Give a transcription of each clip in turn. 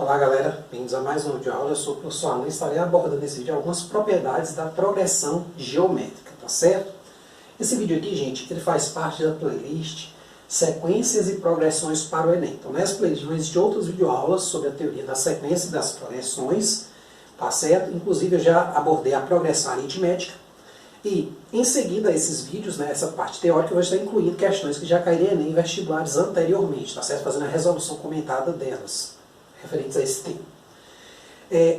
Olá galera, bem-vindos a mais um vídeo aula. Eu sou o professor Alan e estarei abordando nesse vídeo algumas propriedades da progressão geométrica, tá certo? Esse vídeo aqui, gente, ele faz parte da playlist Sequências e Progressões para o Enem. Então nessa playlist vão existir outras videoaulas sobre a teoria da sequência e das progressões, tá certo? Inclusive eu já abordei a progressão aritmética. E em seguida a esses vídeos, né, essa parte teórica, eu vou estar incluindo questões que já cairiam em Enem em vestibulares anteriormente, tá certo? Fazendo a resolução comentada delas, referentes a esse tema.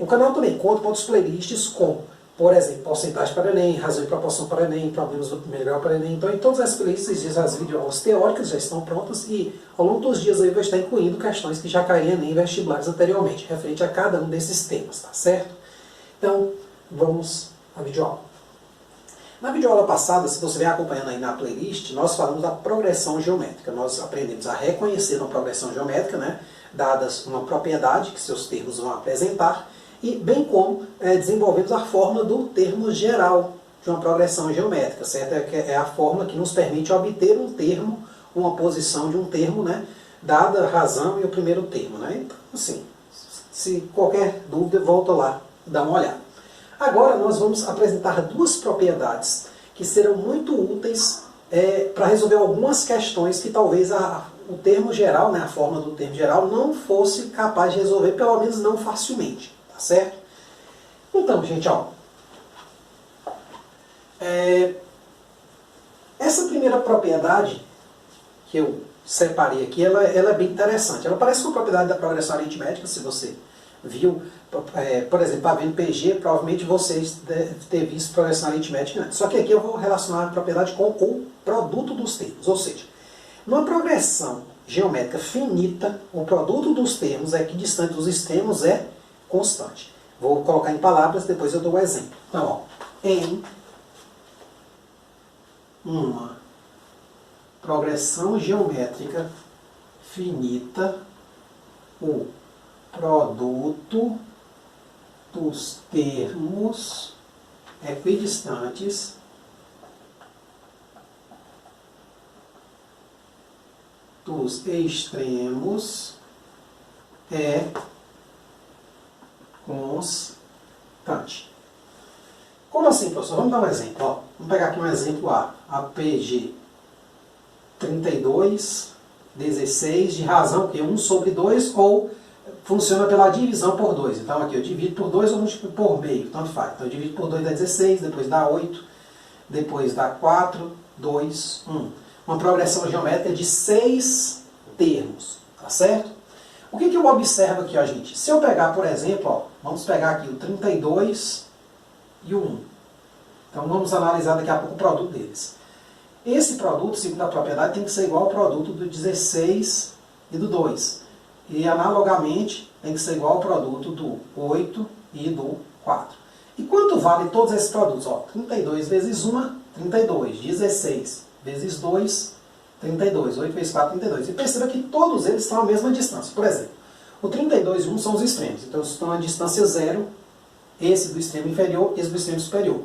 O canal também conta com outros playlists com, por exemplo, porcentagem para o Enem, razão e proporção para o Enem, problemas do primeiro grau para o Enem. Então em todas as playlists as videoaulas teóricas já estão prontas e ao longo dos dias aí eu vou estar incluindo questões que já cairiam em Enem em vestibulares anteriormente, referente a cada um desses temas, tá certo? Então vamos à videoaula. Na videoaula passada, se você vem acompanhando aí na playlist, nós falamos da progressão geométrica. Nós aprendemos a reconhecer uma progressão geométrica, né, dadas uma propriedade que seus termos vão apresentar, e bem como desenvolvemos a forma do termo geral de uma progressão geométrica, certo? É a forma que nos permite obter um termo, uma posição de um termo, né, dada a razão e o primeiro termo, né? Então, assim, se qualquer dúvida, volta lá e dá uma olhada. Agora nós vamos apresentar duas propriedades que serão muito úteis para resolver algumas questões que talvez o termo geral, né, a forma do termo geral, não fosse capaz de resolver, pelo menos não facilmente, tá certo? Então, gente, ó, essa primeira propriedade que eu separei aqui, ela é bem interessante. Ela parece uma propriedade da progressão aritmética, se você viu, por exemplo, para ver no PG, provavelmente vocês devem ter visto progressão aritmética antes. Só que aqui eu vou relacionar a propriedade com o produto dos termos, ou seja, numa progressão geométrica finita, o produto dos termos é equidistante dos extremos é constante. Vou colocar em palavras, depois eu dou o exemplo. Então, ó, em uma progressão geométrica finita, o produto dos termos equidistantes dos extremos é constante. Como assim, professor? Vamos dar um exemplo. Ó, vamos pegar aqui um exemplo A. APG 32, 16, de razão que 1 sobre 2, ou funciona pela divisão por 2. Então aqui eu divido por 2 ou multiplico por meio, tanto faz. Então eu divido por 2 dá 16, depois dá 8, depois dá 4, 2, 1. Uma progressão geométrica de 6 termos, tá certo? O que eu observo aqui, ó, gente? Se eu pegar, por exemplo, ó, vamos pegar aqui o 32 e o 1. Então vamos analisar daqui a pouco o produto deles. Esse produto, segundo a propriedade, tem que ser igual ao produto do 16 e do 2. E analogamente tem que ser igual ao produto do 8 e do 4. E quanto vale todos esses produtos? Ó, 32 vezes 1, 32. 16 vezes 2, 32. 8 vezes 4, 32. E perceba que todos eles estão à mesma distância. Por exemplo, o 32 e 1 são os extremos. Então estão à distância 0, esse do extremo inferior, esse do extremo superior.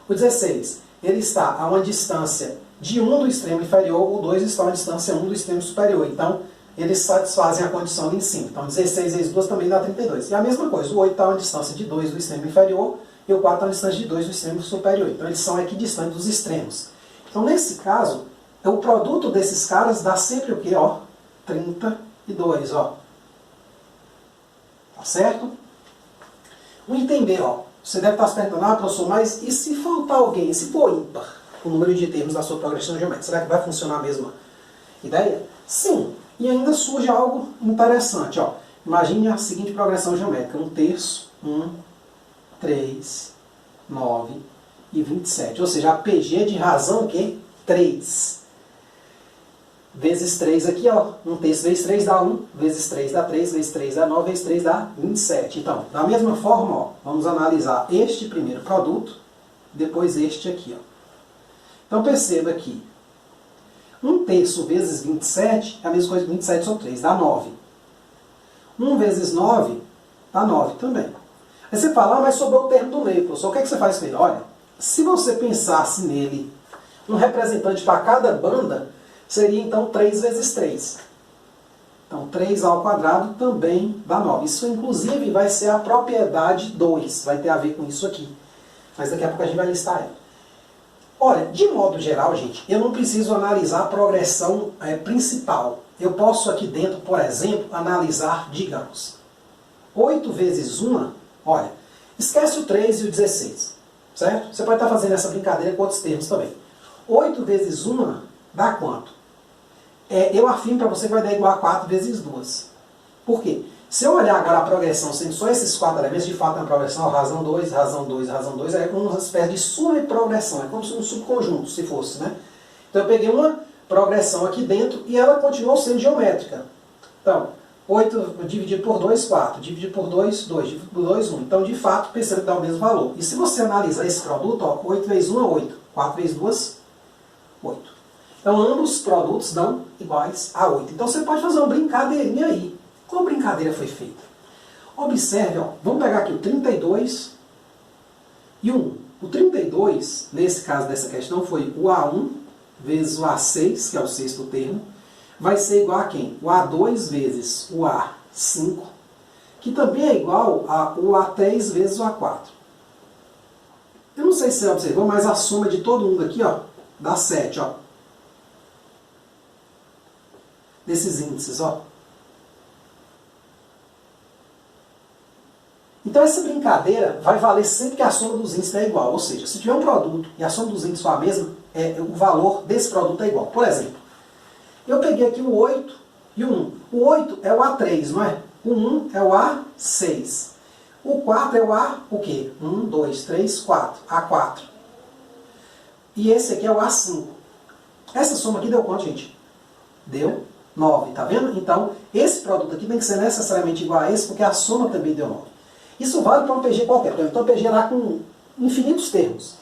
O 16, ele está a uma distância de 1 do extremo inferior, o 2 está a uma distância 1 do extremo superior. Então, eles satisfazem a condição ali em cima. Então 16 vezes 2 também dá 32. E a mesma coisa, o 8 está a uma distância de 2 do extremo inferior e o 4 está a uma distância de 2 do extremo superior. Então eles são equidistantes dos extremos. Então nesse caso, o produto desses caras dá sempre o quê? Ó, 32, ó. Tá certo? O item B, ó. Você deve estar se perguntando, professor, mas e se faltar alguém? Se for ímpar o número de termos da sua progressão geométrica, será que vai funcionar a mesma ideia? Sim. E ainda surge algo interessante. Ó. Imagine a seguinte progressão geométrica. 1/3, 1, 3, 9 e 27. Ou seja, a PG de razão que 3. Vezes 3 aqui, ó. 1/3 vezes 3 dá 1. Vezes 3 dá 3. Vezes 3 dá 9. Vezes 3 dá 27. Então, da mesma forma, ó, vamos analisar este primeiro produto, depois este aqui. Ó. Então perceba que 1/3 vezes 27 é a mesma coisa que 27 sobre 3, dá 9. 1 vezes 9 dá 9 também. Aí você fala, mas sobrou o termo do meio, professor. O que é que você faz com ele? Olha, se você pensasse nele, um representante para cada banda, seria então 3 vezes 3. Então, 3 ao quadrado também dá 9. Isso, inclusive, vai ser a propriedade 2. Vai ter a ver com isso aqui. Mas daqui a pouco a gente vai listar ela. Olha, de modo geral, gente, eu não preciso analisar a progressão principal. Eu posso aqui dentro, por exemplo, analisar, digamos, 8 vezes 1, olha, esquece o 3 e o 16, certo? Você pode estar fazendo essa brincadeira com outros termos também. 8 vezes 1 dá quanto? Eu afirmo para você que vai dar igual a 4 vezes 2. Por quê? Se eu olhar agora a progressão sendo só esses 4 elementos, de fato é uma progressão, razão 2, razão 2, razão 2, é uma espécie de subprogressão, é como se um subconjunto, se fosse, né? Então eu peguei uma progressão aqui dentro e ela continuou sendo geométrica. Então, 8 dividido por 2, 4, dividido por 2, 2, dividido por 2, 1. Então, de fato, perceba que dá o mesmo valor. E se você analisar esse produto, ó, 8 vezes 1 é 8, 4 vezes 2, 8. Então, ambos os produtos dão iguais a 8. Então, você pode fazer uma brincadeirinha aí. Qual brincadeira foi feita? Observe, ó, vamos pegar aqui o 32 e o 1. O 32, nesse caso dessa questão, foi o A1 vezes o A6, que é o sexto termo, vai ser igual a quem? O A2 vezes o A5, que também é igual ao A3 vezes o A4. Eu não sei se você observou, mas a soma de todo mundo aqui, ó, dá 7, ó. Desses índices, ó. Então essa brincadeira vai valer sempre que a soma dos índices é igual. Ou seja, se tiver um produto e a soma dos índices for a mesma, o valor desse produto é igual. Por exemplo, eu peguei aqui o 8 e o 1. O 8 é o A3, não é? O 1 é o A6. O 4 é o quê? 1, 2, 3, 4. A4. E esse aqui é o A5. Essa soma aqui deu quanto, gente? Deu 9, tá vendo? Então, esse produto aqui tem que ser necessariamente igual a esse, porque a soma também deu 9. Isso vale para um PG qualquer. Por exemplo, um PG lá com infinitos termos.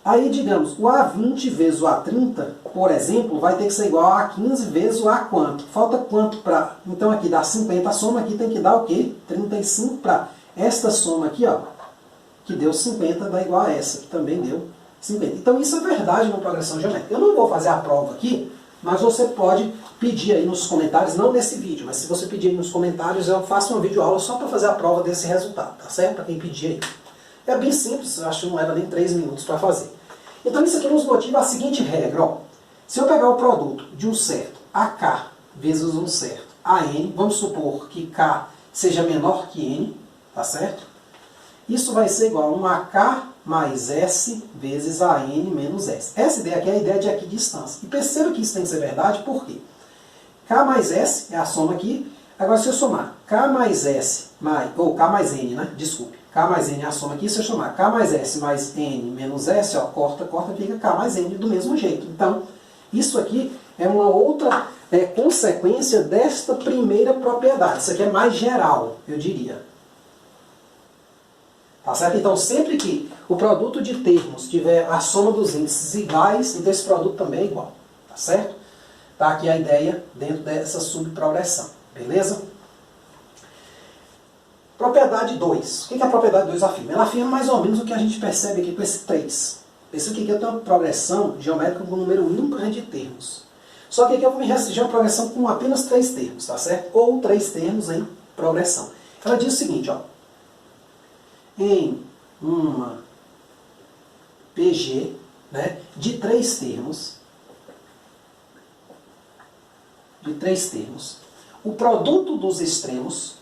Aí, digamos, o A20 vezes o A30, por exemplo, vai ter que ser igual a A15 vezes o A quanto? Falta quanto para... Então, aqui dá 50. A soma aqui tem que dar o quê? 35 para esta soma aqui, ó, que deu 50, dá igual a essa, que também deu 50. Então, isso é verdade na progressão geométrica. Eu não vou fazer a prova aqui, mas você pode pedir aí nos comentários, não nesse vídeo, mas se você pedir aí nos comentários, eu faço uma videoaula só para fazer a prova desse resultado, tá certo? Para quem pedir aí. É bem simples, eu acho que não leva nem 3 minutos para fazer. Então isso aqui nos motiva a seguinte regra, ó. Se eu pegar o produto de um certo AK vezes um certo AN, vamos supor que K seja menor que N, tá certo? Isso vai ser igual a um AK mais S vezes AN menos S. Essa ideia aqui é a ideia de equidistância. E perceba que isso tem que ser verdade, por quê? K mais S é a soma aqui. Agora, se eu somar K mais S, ou K mais N, né? Desculpe. K mais N é a soma aqui. Se eu somar K mais S mais N menos S, ó, corta, fica K mais N do mesmo jeito. Então, isso aqui é uma outra consequência desta primeira propriedade. Isso aqui é mais geral, eu diria. Tá certo? Então, sempre que o produto de termos tiver a soma dos índices iguais, então esse produto também é igual. Tá certo? Tá aqui a ideia dentro dessa subprogressão. Beleza? Propriedade 2. O que a propriedade 2 afirma? Ela afirma mais ou menos o que a gente percebe aqui com esse 3. Esse aqui eu tenho uma progressão geométrica com um número ímpar de termos. Só que aqui eu vou me restringir a uma progressão com apenas 3 termos, tá certo? Ou 3 termos em progressão. Ela diz o seguinte, ó. Em uma PG, né, de 3 termos, o produto dos extremos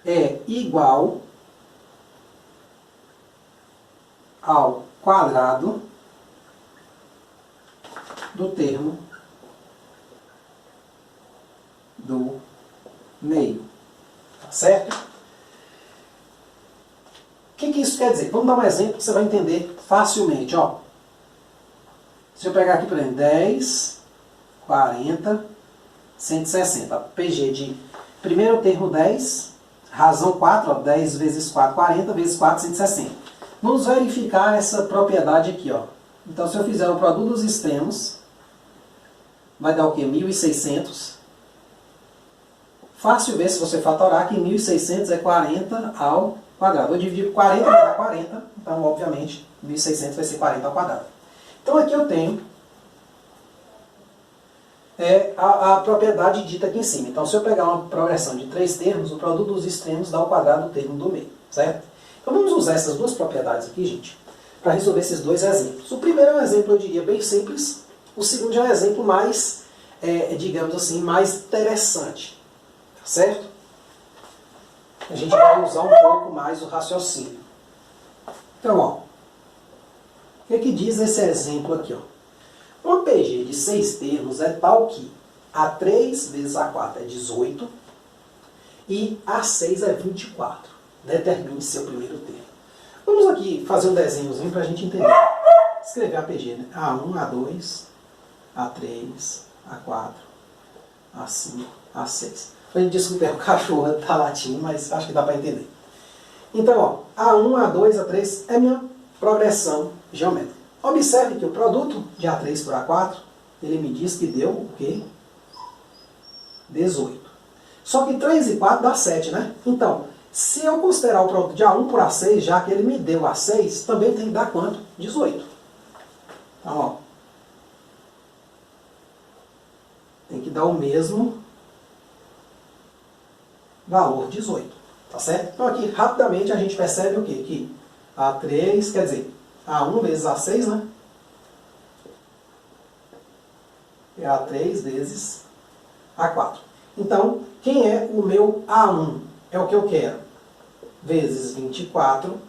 é igual ao quadrado do termo do meio. Tá certo? O que isso quer dizer? Vamos dar um exemplo que você vai entender facilmente. Ó. Se eu pegar aqui, por exemplo, 10, 40, 160. PG de primeiro termo 10, razão 4, ó, 10 vezes 4, 40, vezes 4, 160. Vamos verificar essa propriedade aqui. Ó. Então, se eu fizer o produto dos extremos, vai dar o quê? 1.600. Fácil ver se você fatorar que 1.600 é 40 ao quadrado. Vou dividir 40 vai dar 40, então obviamente 1.600 vai ser 40 ao quadrado. Então aqui eu tenho a propriedade dita aqui em cima. Então se eu pegar uma progressão de 3 termos, o produto dos extremos dá o quadrado do termo do meio, certo? Então vamos usar essas duas propriedades aqui, gente, para resolver esses dois exemplos. O primeiro é um exemplo, eu diria, bem simples. O segundo já é um exemplo mais, digamos assim, mais interessante. Tá certo? A gente vai usar um pouco mais o raciocínio. Então, ó, o que diz esse exemplo aqui? Ó? Uma PG de 6 termos é tal que A3 vezes A4 é 18 e A6 é 24. Determine seu primeiro termo. Vamos aqui fazer um desenhozinho para a gente entender. Escrever a PG, né? A1, A2, A3, A4, A5, A6. A gente desculpa, o cachorro está latindo, mas acho que dá para entender. Então, ó, A1, A2, A3 é minha progressão geométrica. Observe que o produto de A3 por A4, ele me diz que deu o quê? 18. Só que 3 e 4 dá 7, né? Então, se eu considerar o produto de A1 por A6, já que ele me deu A6, também tem que dar quanto? 18. Então, ó, tem que dar o mesmo valor 18. Tá certo? Então aqui, rapidamente, a gente percebe o quê? Que A3, quer dizer, A1 vezes A6, né? É A3 vezes A4. Então, quem é o meu A1? É o que eu quero. Vezes 24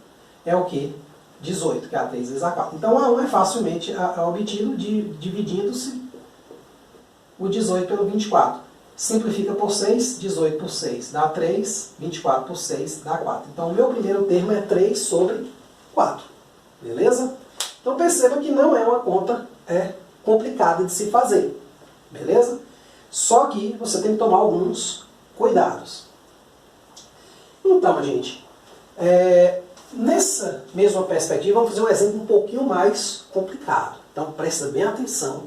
é o que? 18, que é A3 vezes A4. Então, A1 é facilmente obtido dividindo-se o 18 pelo 24. Simplifica por 6, 18 por 6 dá 3, 24 por 6 dá 4. Então, o meu primeiro termo é 3 sobre 4. Beleza? Então, perceba que não é uma conta complicada de se fazer. Beleza? Só que você tem que tomar alguns cuidados. Então, gente, nessa mesma perspectiva, vamos fazer um exemplo um pouquinho mais complicado. Então, presta bem atenção,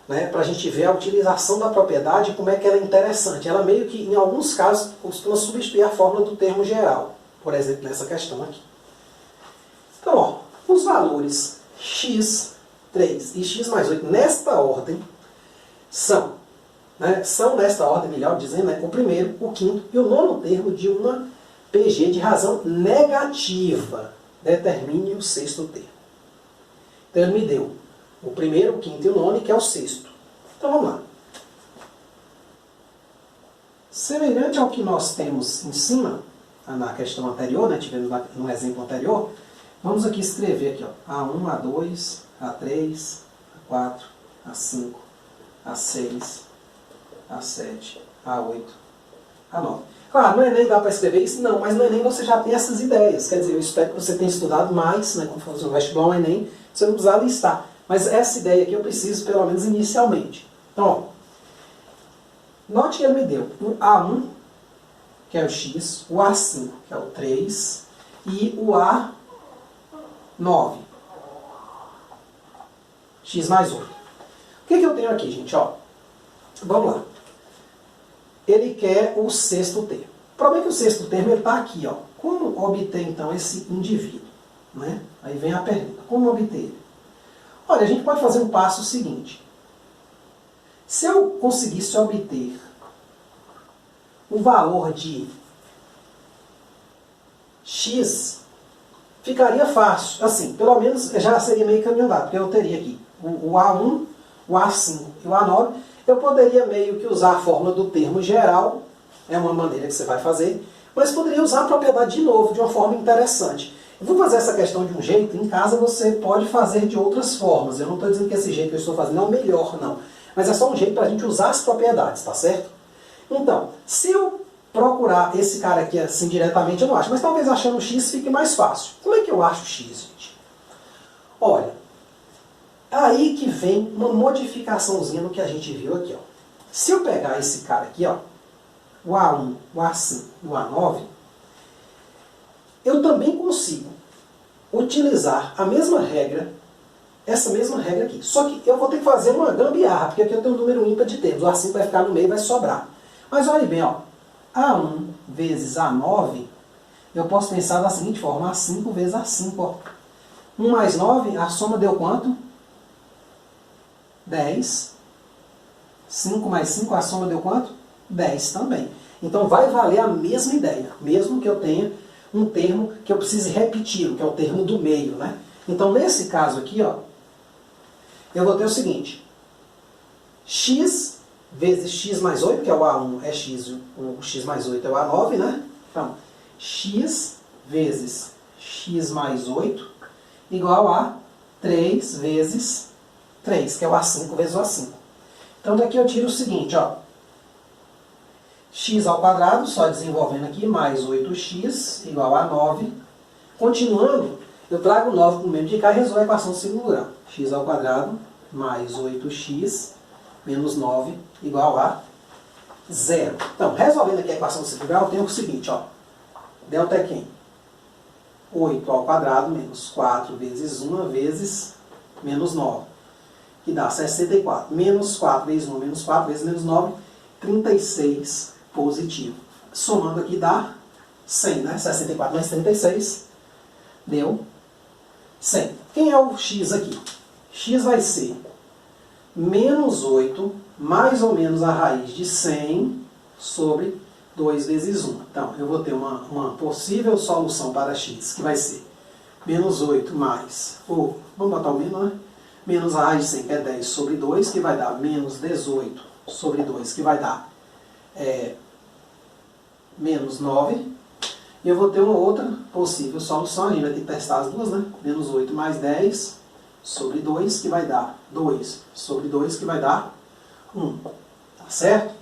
né, para a gente ver a utilização da propriedade, como é que ela é interessante. Ela meio que, em alguns casos, costuma substituir a fórmula do termo geral. Por exemplo, nessa questão aqui. Então, ó, os valores x, 3 e x mais 8 nesta ordem são nesta ordem, melhor dizendo, o primeiro, o quinto e o nono termo de uma PG de razão negativa. Determine o sexto termo. Então ele me deu o primeiro, o quinto e o nono, que é o sexto. Então vamos lá. Semelhante ao que nós temos em cima, na questão anterior, né, tivemos no exemplo anterior, vamos aqui escrever aqui, ó, A1, A2, A3, A4, A5, A6, A7, A8, A9. Claro, no Enem dá para escrever isso? Não, mas no Enem você já tem essas ideias. Quer dizer, eu espero que você tenha estudado mais, né, quando for fazer um vestibular no Enem, você não precisa listar. Mas essa ideia aqui eu preciso, pelo menos inicialmente. Então, ó, note que ele me deu o A1, que é o x, o A5, que é o 3, e o A9, x mais 8. O que eu tenho aqui, gente? Ó, vamos lá. Ele quer o sexto termo. O problema é que o sexto termo está aqui. Ó. Como obter, então, esse indivíduo? Né? Aí vem a pergunta. Como obter ele? Olha, a gente pode fazer um passo seguinte. Se eu conseguisse obter o valor de x, ficaria fácil. Assim, pelo menos já seria meio caminho andado, porque eu teria aqui o A1, o A5 e o A9. Eu poderia meio que usar a fórmula do termo geral, é uma maneira que você vai fazer, mas poderia usar a propriedade de novo, de uma forma interessante. Eu vou fazer essa questão de um jeito, em casa você pode fazer de outras formas. Eu não estou dizendo que esse jeito que eu estou fazendo é o melhor, não. Mas é só um jeito para a gente usar as propriedades, tá certo? Então, se eu procurar esse cara aqui assim diretamente, eu não acho. Mas talvez achando x fique mais fácil. Como é que eu acho x, gente? Olha, aí que vem uma modificaçãozinha no que a gente viu aqui. Ó. Se eu pegar esse cara aqui, ó, o A1, o A5 e o A9, eu também consigo utilizar a mesma regra, essa mesma regra aqui. Só que eu vou ter que fazer uma gambiarra, porque aqui eu tenho um número ímpar de termos. O A5 vai ficar no meio e vai sobrar. Mas olha bem, ó, A1 vezes A9 eu posso pensar da seguinte forma, A5 vezes A5. Ó. 1 mais 9, a soma deu quanto? 10. 5 mais 5, a soma deu quanto? 10 também. Então vai valer a mesma ideia, mesmo que eu tenha um termo que eu precise repetir, que é o termo do meio, né? Então nesse caso aqui, ó, eu vou ter o seguinte, x vezes x mais 8, que é o A1 é x, o x mais 8 é o A9, né? Então, x vezes x mais 8 igual a 3 vezes 3, que é o A5 vezes o A5. Então daqui eu tiro o seguinte, ó, x ao quadrado, só desenvolvendo aqui, mais 8x igual a 9. Continuando, eu trago 9 para o meio de cá e resolvo a equação do segundo grau. X ao quadrado mais 8x menos 9 igual a 0. Então, resolvendo aqui a equação do segundo grau, eu tenho o seguinte, ó. Delta é quem? 8 ao quadrado menos 4 vezes 1 vezes menos 9. Que dá 64. Menos 4 vezes 1 menos 4 vezes menos 9, 36 positivo. Somando aqui dá 100, né? 64 mais 36 deu 100. Quem é o x aqui? X vai ser menos 8 mais ou menos a raiz de 100 sobre 2 vezes 1. Então, eu vou ter uma possível solução para x, que vai ser menos 8 mais, ou vamos botar o menos, né? Menos a raiz de 100, que é 10 sobre 2, que vai dar menos 18 sobre 2, que vai dar menos 9. E eu vou ter uma outra possível solução, a gente vai ter que testar as duas, né? Menos 8 mais 10 sobre 2, que vai dar 2 sobre 2, que vai dar 1. Tá certo?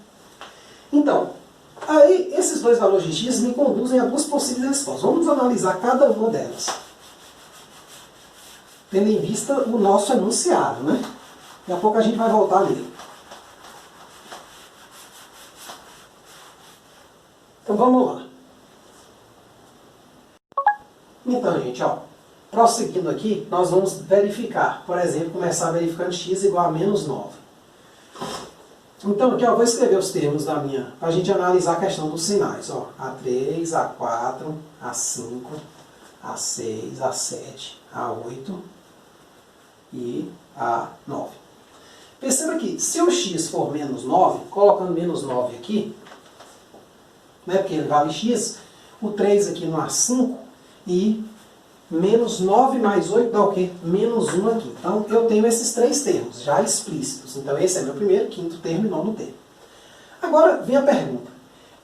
Então, aí esses dois valores de x me conduzem a duas possíveis respostas. Vamos analisar cada uma delas. Tendo em vista o nosso enunciado, né? Daqui a pouco a gente vai voltar nele. Então vamos lá. Então, gente, ó, prosseguindo aqui, nós vamos verificar, por exemplo, começar verificando x igual a menos 9. Então, aqui, ó, eu vou escrever os termos da minha, para a gente analisar a questão dos sinais. Ó, A3, A4, A5, A6, A7, A8 e A9. Perceba que, se o x for menos 9, colocando menos 9 aqui, né, porque ele vale x, o 3 aqui no A5, e menos 9 mais 8 dá o quê? Menos 1 aqui. Então, eu tenho esses três termos já explícitos. Então, esse é meu primeiro, quinto termo e nono termo. Agora, vem a pergunta.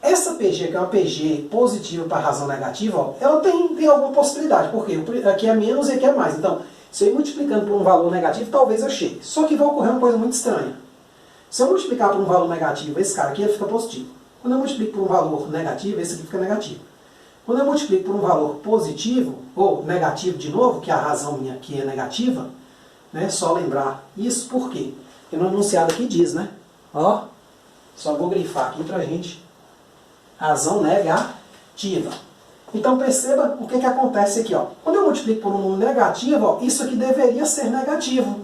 Essa PG, que é uma PG positiva para razão negativa, ó, ela tem alguma possibilidade. Por quê? Aqui é menos e aqui é mais. Então, se eu ir multiplicando por um valor negativo, talvez eu chegue. Só que vai ocorrer uma coisa muito estranha. Se eu multiplicar por um valor negativo, esse cara aqui ele fica positivo. Quando eu multiplico por um valor negativo, esse aqui fica negativo. Quando eu multiplico por um valor positivo, ou negativo de novo, que a razão minha aqui é negativa, né, só lembrar isso, por quê? Porque no enunciado aqui diz, né? Ó, só vou grifar aqui pra gente. Razão negativa. Então perceba o que acontece aqui, ó. Quando eu multiplico por um número negativo, ó, isso aqui deveria ser negativo.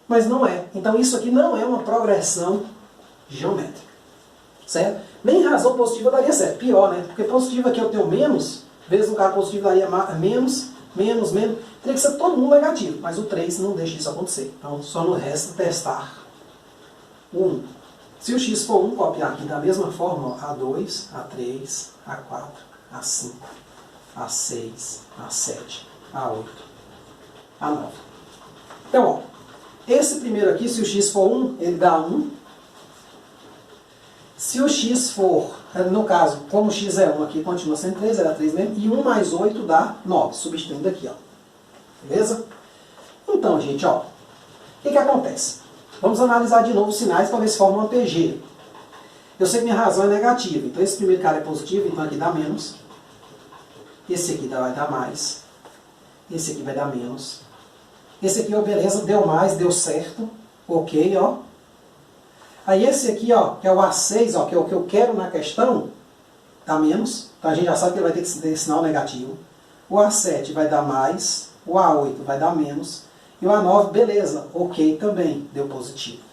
Mas não é. Então isso aqui não é uma progressão geométrica. Certo? Nem razão positiva daria certo. Pior, né? Porque positivo aqui eu tenho menos, vezes no caso positivo daria menos, menos. Teria que ser todo mundo negativo. Mas o 3 não deixa isso acontecer. Então só nos resta testar o 1. Se o x for 1, copiar aqui da mesma forma, ó, A2, A3, A4, A5, A6, A7, A8, A9. Então, ó, esse primeiro aqui, se o x for 1, ele dá 1. Se o x for, no caso, como o x é 1 aqui, continua sendo 3, era 3 mesmo, e 1 mais 8 dá 9, substituindo aqui, ó. Beleza? Então, gente, ó, o que acontece? Vamos analisar de novo os sinais para ver se forma uma PG. Eu sei que minha razão é negativa, então esse primeiro cara é positivo, então aqui dá menos. Esse aqui vai dar mais. Esse aqui vai dar menos. Esse aqui, ó, beleza, deu mais, deu certo. Ok, ó. Aí esse aqui, ó, que é o A6, ó, que é o que eu quero na questão, dá menos. Então a gente já sabe que ele vai ter que ter sinal negativo. O A7 vai dar mais, o A8 vai dar menos. E o A9, beleza, ok também, deu positivo.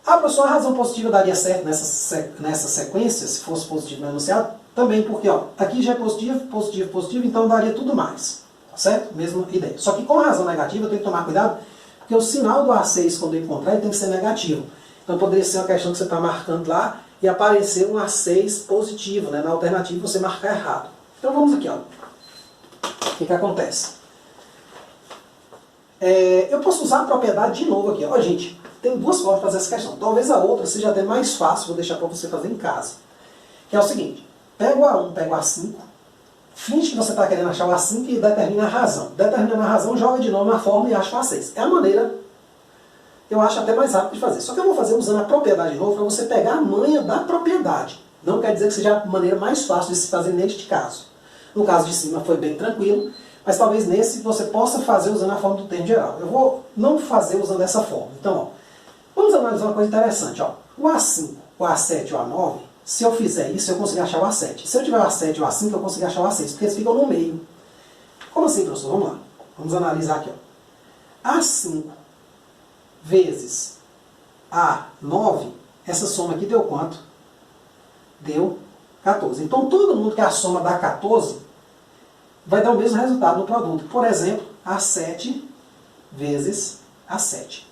Ah, professor, a razão positiva daria certo nessa sequência, se fosse positivo no enunciado? Também porque, ó, aqui já é positivo, positivo, positivo, então daria tudo mais. Tá certo? Mesma ideia. Só que com a razão negativa eu tenho que tomar cuidado, porque o sinal do A6, quando eu encontrar, ele tem que ser negativo. Então poderia ser uma questão que você está marcando lá e aparecer um A6 positivo, né? Na alternativa você marcar errado. Então vamos aqui, ó. O que acontece? Eu posso usar a propriedade de novo aqui. Ó, gente, tem duas formas de fazer essa questão. Talvez a outra seja até mais fácil, vou deixar para você fazer em casa. Que é o seguinte, pega o A1, pega o A5, finge que você está querendo achar o A5 e determina a razão. Determinando a razão, joga de novo na fórmula e acha o A6. É a maneira, eu acho até mais rápido de fazer. Só que eu vou fazer usando a propriedade de novo para você pegar a manha da propriedade. Não quer dizer que seja a maneira mais fácil de se fazer neste caso. No caso de cima foi bem tranquilo, mas talvez nesse você possa fazer usando a forma do termo geral. Eu vou não fazer usando essa forma. Então, ó, vamos analisar uma coisa interessante. Ó. O A5, o A7 e o A9, se eu fizer isso, eu consigo achar o A7. Se eu tiver o A7 e o A5, eu consigo achar o A6, porque eles ficam no meio. Como assim, professor? Vamos lá. Vamos analisar aqui. Ó. A5 vezes A9, essa soma aqui deu quanto? Deu 14. Então, todo mundo que a soma dá 14 vai dar o mesmo resultado no produto. Por exemplo, A7 vezes A7.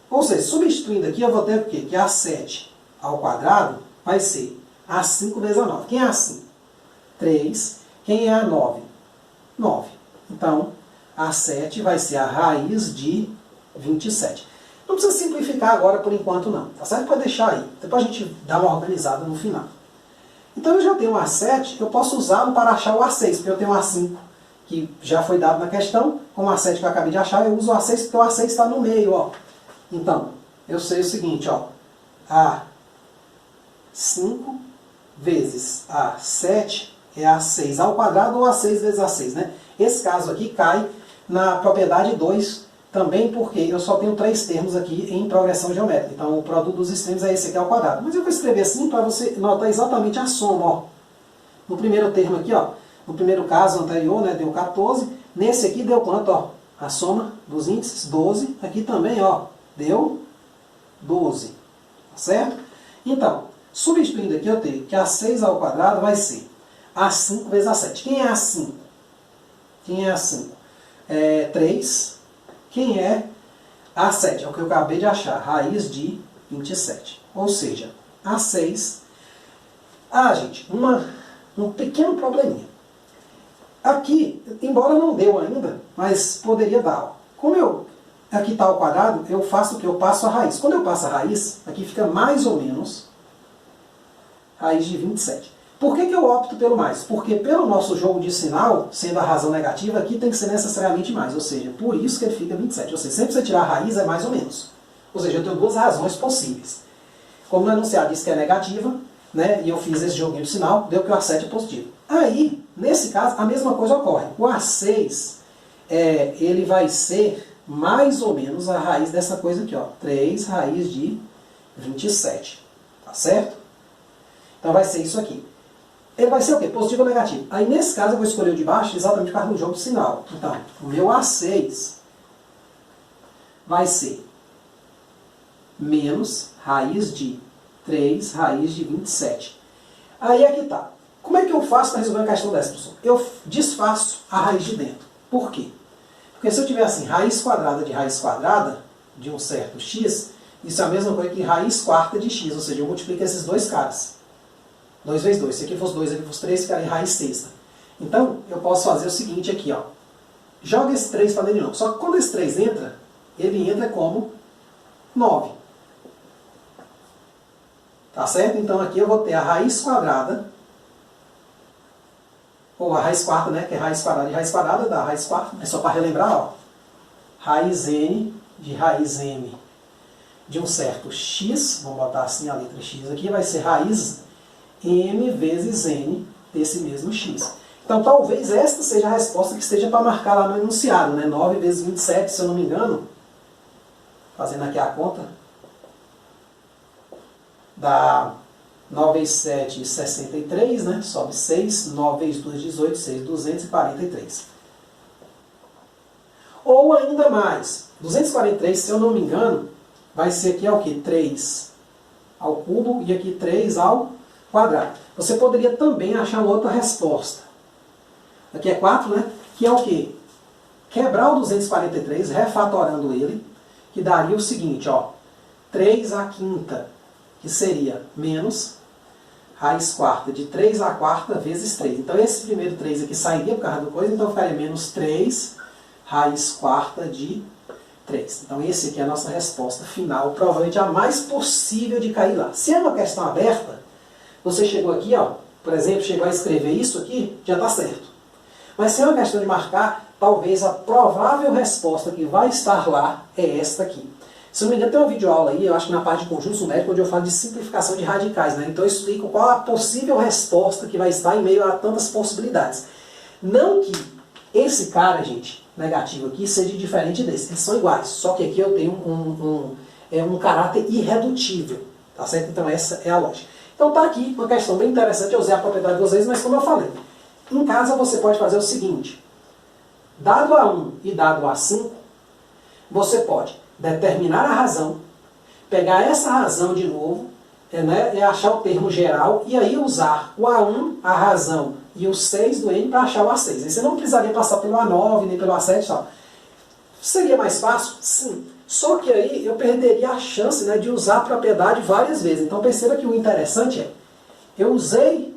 Ou seja, substituindo aqui, eu vou ter o quê? Que A7 ao quadrado vai ser A5 vezes A9. Quem é A5? 3. Quem é A9? 9. Então, A7 vai ser a raiz de 27. Não precisa simplificar agora por enquanto não, tá certo? Pode deixar aí. Depois a gente dá uma organizada no final. Então eu já tenho o A7, eu posso usá-lo para achar o A6, porque eu tenho o A5 que já foi dado na questão, com o A7 que eu acabei de achar, eu uso o A6 porque o A6 está no meio, ó. Então, eu sei o seguinte, ó, A5 vezes A7 é A6 ao quadrado ou A6 vezes A6, né? Esse caso aqui cai na propriedade 2, também porque eu só tenho 3 termos aqui em progressão geométrica. Então o produto dos extremos é esse aqui ao quadrado. Mas eu vou escrever assim para você notar exatamente a soma, ó. No primeiro termo aqui, ó, no primeiro caso anterior, né, deu 14. Nesse aqui deu quanto, ó? A soma dos índices, 12. Aqui também, ó, deu 12. Tá certo? Então, substituindo aqui eu tenho que A6 ao quadrado vai ser A5 vezes A7. Quem é A5? Quem é A5? 3. Quem é A7? É o que eu acabei de achar, raiz de 27. Ou seja, A6... gente, um pequeno probleminha. Aqui, embora não deu ainda, mas poderia dar. Ó. Como aqui está ao quadrado, eu faço o que? Eu passo a raiz. Quando eu passo a raiz, aqui fica mais ou menos raiz de 27. Por que eu opto pelo mais? Porque pelo nosso jogo de sinal, sendo a razão negativa, aqui tem que ser necessariamente mais. Ou seja, por isso que ele fica 27. Ou seja, sempre que você tirar a raiz é mais ou menos. Ou seja, eu tenho duas razões possíveis. Como no enunciado diz que é negativa, né, e eu fiz esse joguinho de sinal, deu que o A7 é positivo. Aí, nesse caso, a mesma coisa ocorre. O A6, ele vai ser mais ou menos a raiz dessa coisa aqui, ó, 3 raiz de 27. Tá certo? Então vai ser isso aqui. Ele vai ser o quê? Positivo ou negativo? Aí nesse caso eu vou escolher o de baixo exatamente por causa do jogo de sinal. Então, o meu A6 vai ser menos raiz de 3 raiz de 27. Aí é que tá. Como é que eu faço para resolver uma questão dessa, professor? Eu desfaço a raiz de dentro. Por quê? Porque se eu tiver assim, raiz quadrada de um certo x, isso é a mesma coisa que raiz quarta de x, ou seja, eu multiplico esses dois caras. 2 vezes 2. Se aqui fosse 2, aqui fosse 3, ficaria raiz sexta. Então, eu posso fazer o seguinte aqui, ó. Joga esse 3 para dentro de novo. Só que quando esse 3 entra, ele entra como 9. Tá certo? Então aqui eu vou ter a raiz quadrada, ou a raiz quarta, né? Que é raiz quadrada de raiz quadrada da raiz quarta. É só para relembrar, ó. Raiz n de raiz m de um certo x, vamos botar assim a letra x aqui, vai ser raiz m vezes n desse mesmo x. Então talvez esta seja a resposta que esteja para marcar lá no enunciado, né? 9 vezes 27, se eu não me engano, fazendo aqui a conta, dá 9 vezes 7, 63, né? Sobe 6, 9 vezes 2, 18, 6, 243. Ou ainda mais, 243, se eu não me engano, vai ser aqui o quê? 3 ao cubo e aqui 3 ao quadrado. Você poderia também achar uma outra resposta. Aqui é 4, né? Que é o quê? Quebrar o 243, refatorando ele, que daria o seguinte, ó. 3 à quinta, que seria menos raiz quarta de 3 à quarta vezes 3. Então esse primeiro 3 aqui sairia por causa do coisa, então ficaria menos 3 raiz quarta de 3. Então esse aqui é a nossa resposta final, provavelmente a mais possível de cair lá. Se é uma questão aberta, você chegou aqui, ó, por exemplo, chegou a escrever isso aqui, já está certo. Mas se é uma questão de marcar, talvez a provável resposta que vai estar lá é esta aqui. Se não me engano, tem uma videoaula aí, eu acho que na parte de conjuntos numéricos, onde eu falo de simplificação de radicais, né? Então eu explico qual a possível resposta que vai estar em meio a tantas possibilidades. Não que esse cara, gente, negativo aqui, seja diferente desse. Eles são iguais, só que aqui eu tenho um caráter irredutível, tá certo? Então essa é a lógica. Então tá aqui uma questão bem interessante, eu usei a propriedade de vocês, mas como eu falei, em casa você pode fazer o seguinte, dado A1 e dado A5, você pode determinar a razão, pegar essa razão de novo, né, e achar o termo geral, e aí usar o A1, a razão, e o 6 do N para achar o A6. Aí você não precisaria passar pelo A9, nem pelo A7 e tal. Seria mais fácil? Sim. Só que aí eu perderia a chance, né, de usar a propriedade várias vezes. Então perceba que o interessante é, eu usei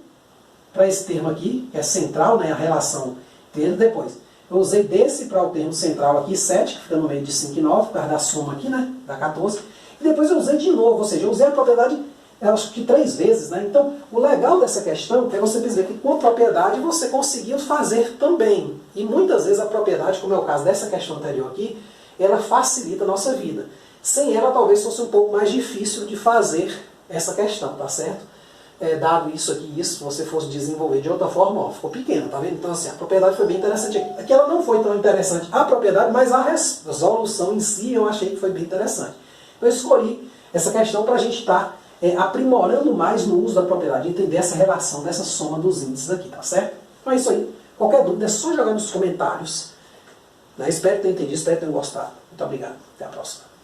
para esse termo aqui, que é central, né, a relação dele depois. Eu usei desse para o termo central aqui, 7, que fica no meio de 5 e 9, por causa da soma aqui, né, da 14. E depois eu usei de novo, ou seja, eu usei a propriedade, acho que 3 vezes, né. Então, o legal dessa questão é você perceber que com a propriedade você conseguiu fazer também. E muitas vezes a propriedade, como é o caso dessa questão anterior aqui, ela facilita a nossa vida. Sem ela, talvez fosse um pouco mais difícil de fazer essa questão, tá certo? Dado isso aqui e isso, se você fosse desenvolver de outra forma, ó, ficou pequeno, tá vendo? Então assim, a propriedade foi bem interessante aqui. Aqui ela não foi tão interessante a propriedade, mas a resolução em si eu achei que foi bem interessante. Eu escolhi essa questão para a gente estar aprimorando mais no uso da propriedade, entender essa relação dessa soma dos índices aqui, tá certo? Então é isso aí. Qualquer dúvida é só jogar nos comentários. Espero que tenham entendido, espero que tenham gostado. Muito obrigado. Até a próxima.